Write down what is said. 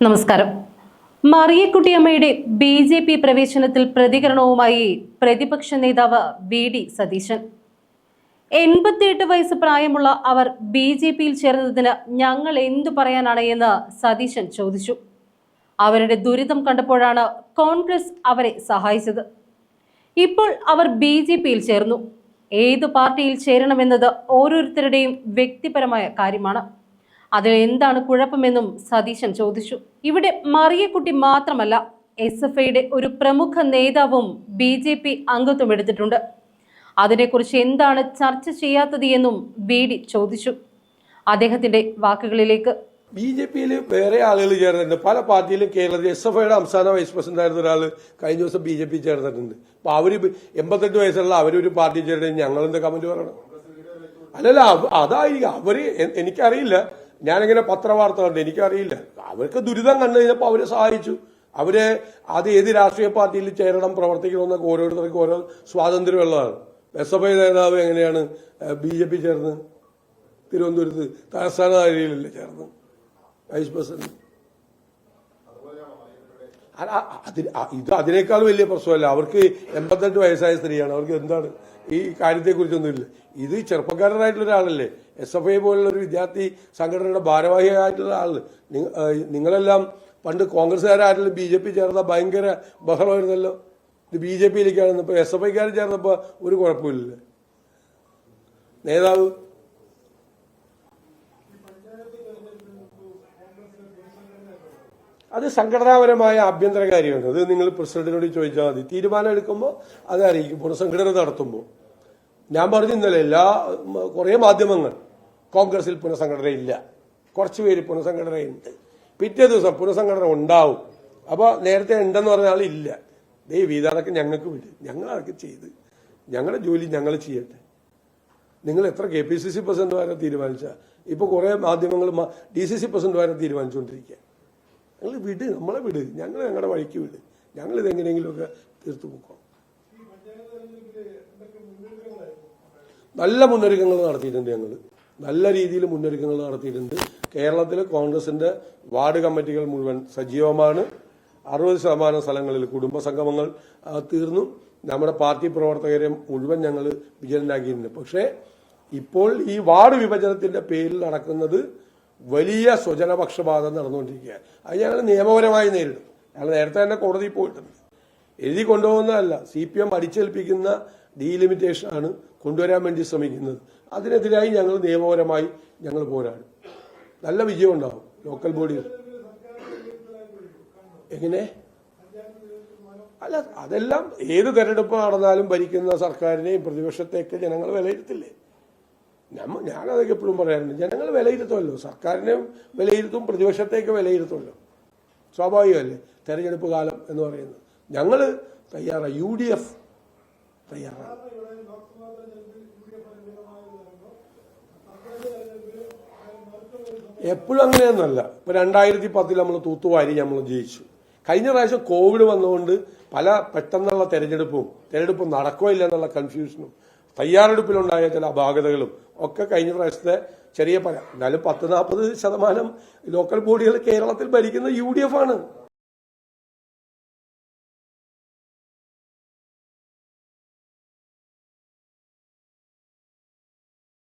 നമസ്കാരം. മറിയക്കുട്ടിയമ്മയുടെ ബി.ജെ.പി. പ്രവേശനത്തിൽ പ്രതികരണവുമായി പ്രതിപക്ഷ നേതാവ് വി.ഡി. സതീശൻ. 88 വയസ്സ് പ്രായമുള്ള അവർ ബി.ജെ.പിയിൽ ചേർന്നതിന് ഞങ്ങൾ എന്തു പറയാനാണ് എന്ന് സതീശൻ ചോദിച്ചു. അവരുടെ ദുരിതം കണ്ടപ്പോഴാണ് കോൺഗ്രസ് അവരെ സഹായിച്ചത്. ഇപ്പോൾ അവർ ബി.ജെ.പിയിൽ ചേർന്നു. ഏത് പാർട്ടിയിൽ ചേരണമെന്നത് ഓരോരുത്തരുടെയും വ്യക്തിപരമായ കാര്യമാണ്. അതിൽ എന്താണ് കുഴപ്പമെന്നും സതീശൻ ചോദിച്ചു. ഇവിടെ മറിയക്കുട്ടി മാത്രമല്ല, എസ്.എഫ്.ഐയുടെ ഒരു പ്രമുഖ നേതാവും ബി.ജെ.പി. അംഗത്വം എടുത്തിട്ടുണ്ട്. അതിനെക്കുറിച്ച് എന്താണ് ചർച്ച ചെയ്യാത്തത് എന്നും വി.ഡി. ചോദിച്ചു. അദ്ദേഹത്തിന്റെ വാക്കുകളിലേക്ക്. ബി.ജെ.പിയിൽ വേറെ ആളുകൾ ചേർന്നിട്ടുണ്ട്. പല പാർട്ടിയിലും കേരളത്തിൽ എസ്.എഫ്.ഐയുടെ സംസ്ഥാന വൈസ് പ്രസിഡന്റ് ആയിരുന്ന ഒരാൾ കഴിഞ്ഞ ദിവസം ബി.ജെ.പി ചേർന്നിട്ടുണ്ട്. അപ്പൊ അവര് 88 വയസ്സുള്ള അവരൊരു പാർട്ടി ചേർന്ന് ഞങ്ങളെന്താ കമന്റ് പറയണം? അല്ലല്ല, അതായിരിക്കും അവര്. എനിക്കറിയില്ല, ഞാനിങ്ങനെ പത്രവാർത്ത കണ്ട്, എനിക്കറിയില്ല. അവർക്ക് ദുരിതം കണ്ടു കഴിഞ്ഞപ്പോൾ അവരെ സഹായിച്ചു. അവര് അത് ഏത് രാഷ്ട്രീയ പാർട്ടിയിൽ ചേരണം, പ്രവർത്തിക്കണമെന്നൊക്കെ ഓരോരുത്തർക്കും ഓരോ സ്വാതന്ത്ര്യമുള്ളതാണ്. എസ്.എഫ്.ഐ നേതാവ് എങ്ങനെയാണ് ബി.ജെ.പി ചേർന്ന് തിരുവനന്തപുരത്ത് തലസ്ഥാന നഗരിയിലല്ലേ ചേർന്ന് വൈസ് പ്രസിഡന്റ്? അതിനേക്കാൾ വലിയ പ്രശ്നമല്ല. അവർക്ക് 88 വയസ്സായ സ്ത്രീയാണ്. അവർക്ക് എന്താണ് ഈ കാര്യത്തെക്കുറിച്ചൊന്നുമില്ല. ഇത് ചെറുപ്പക്കാരനായിട്ടുള്ള ഒരാളല്ലേ, എസ്.എഫ്.ഐ പോലുള്ള ഒരു വിദ്യാർത്ഥി സംഘടനയുടെ ഭാരവാഹിയായിട്ടുള്ള ആള്. നിങ്ങളെല്ലാം പണ്ട് കോൺഗ്രസ്സുകാരായിട്ടുള്ള ബി.ജെ.പി ചേർന്ന ഭയങ്കര ബഹളമായിരുന്നല്ലോ. ഇത് ബി.ജെ.പിയിലേക്കാണ്. ഇപ്പൊ എസ്.എഫ്.ഐക്കാർ ചേർന്നപ്പോ ഒരു കുഴപ്പമില്ല. നേതാവ് അത് സംഘടനാപരമായ ആഭ്യന്തര കാര്യമാണ്. അത് നിങ്ങൾ പ്രസിഡന്റിനോട് ചോദിച്ചാൽ മതി. തീരുമാനം എടുക്കുമ്പോൾ അത് അറിയിക്കും. പുനഃസംഘടന നടത്തുമ്പോൾ ഞാൻ പറഞ്ഞു ഇന്നലെ കുറെ മാധ്യമങ്ങൾ കോൺഗ്രസിൽ പുനഃസംഘടന ഇല്ല, കുറച്ചുപേര് പുനഃസംഘടനയുണ്ട്, പിറ്റേ ദിവസം പുനഃസംഘടന ഉണ്ടാവും. അപ്പൊ നേരത്തെ ഉണ്ടെന്ന് പറഞ്ഞ ആളില്ല. ഇതൊക്കെ ഞങ്ങൾക്ക് വിട്, ഞങ്ങൾ അതൊക്കെ ചെയ്ത് ഞങ്ങളുടെ ജോലി ഞങ്ങൾ ചെയ്യട്ടെ. നിങ്ങൾ എത്ര KPCC പ്രസിഡന്റ് വരെ തീരുമാനിച്ച, ഇപ്പൊ കുറെ മാധ്യമങ്ങൾ DCC പ്രസിഡന്റ് വരെ തീരുമാനിച്ചുകൊണ്ടിരിക്കുക. ഞങ്ങൾ വിട്, നമ്മളെ വിട്, ഞങ്ങൾ ഞങ്ങളുടെ വഴിക്ക് വിട്, ഞങ്ങൾ ഇതെങ്ങനെയെങ്കിലുമൊക്കെ തീർത്തു പോക്കാം. നല്ല മുന്നൊരുക്കങ്ങൾ നടത്തിയിട്ടുണ്ട്. ഞങ്ങൾ നല്ല രീതിയിൽ മുന്നൊരുക്കങ്ങൾ നടത്തിയിട്ടുണ്ട്. കേരളത്തിലെ കോൺഗ്രസിന്റെ വാർഡ് കമ്മിറ്റികൾ മുഴുവൻ സജീവമാണ്. 60% സ്ഥലങ്ങളിൽ കുടുംബ സംഗമങ്ങൾ തീർന്നു. നമ്മുടെ പാർട്ടി പ്രവർത്തകരെ മുഴുവൻ ഞങ്ങൾ വിജയനാക്കിയിട്ടുണ്ട്. പക്ഷേ ഇപ്പോൾ ഈ വാർഡ് വിഭജനത്തിന്റെ പേരിൽ നടക്കുന്നത് വലിയ സ്വജനപക്ഷപാതം നടന്നുകൊണ്ടിരിക്കുക. അത് ഞങ്ങൾ നിയമപരമായി നേരിടും. ഞങ്ങൾ നേരത്തെ തന്നെ കോടതിയിൽ പോയിട്ടുണ്ട്. എഴുതി കൊണ്ടുപോകുന്നതല്ല, CPM അടിച്ചേൽപ്പിക്കുന്ന ഡീലിമിറ്റേഷൻ ആണ് കൊണ്ടുവരാൻ വേണ്ടി ശ്രമിക്കുന്നത്. അതിനെതിരായി ഞങ്ങൾ നിയമപരമായി ഞങ്ങൾ പോരാടും. നല്ല വിജയം ഉണ്ടാവും. ലോക്കൽ ബോഡികൾ എങ്ങനെ അല്ല, അതെല്ലാം ഏത് തെരഞ്ഞെടുപ്പ് നടന്നാലും ഭരിക്കുന്ന സർക്കാരിനെയും പ്രതിപക്ഷത്തെയൊക്കെ ജനങ്ങൾ വിലയിരുത്തില്ലേ? ഞാനതൊക്കെ എപ്പോഴും പറയാറുണ്ട്. ജനങ്ങൾ വിലയിരുത്തുമല്ലോ, സർക്കാരിനെ വിലയിരുത്തും, പ്രതിപക്ഷത്തേക്ക് വിലയിരുത്തുമല്ലോ. സ്വാഭാവികമല്ലേ തെരഞ്ഞെടുപ്പ് കാലം എന്ന് പറയുന്നത്. ഞങ്ങൾ തയ്യാറാണ്, UDF തയ്യാറാണ്. എപ്പോഴും അങ്ങനെയൊന്നുമല്ല. ഇപ്പൊ 2010 നമ്മൾ തൂത്തുവാരി നമ്മൾ ജയിച്ചു. കഴിഞ്ഞ പ്രാവശ്യം കോവിഡ് വന്നുകൊണ്ട് പല പെട്ടെന്നുള്ള തെരഞ്ഞെടുപ്പും നടക്കോ ഇല്ല എന്നുള്ള കൺഫ്യൂഷനും തയ്യാറെടുപ്പിലുണ്ടായ ചില അപാകതകളും ഒക്കെ കഴിഞ്ഞ പ്രാവശ്യത്തെ ചെറിയ എന്നാലും 10-40% ലോക്കൽ ബോഡികൾ കേരളത്തിൽ ഭരിക്കുന്ന UDF ആണ്.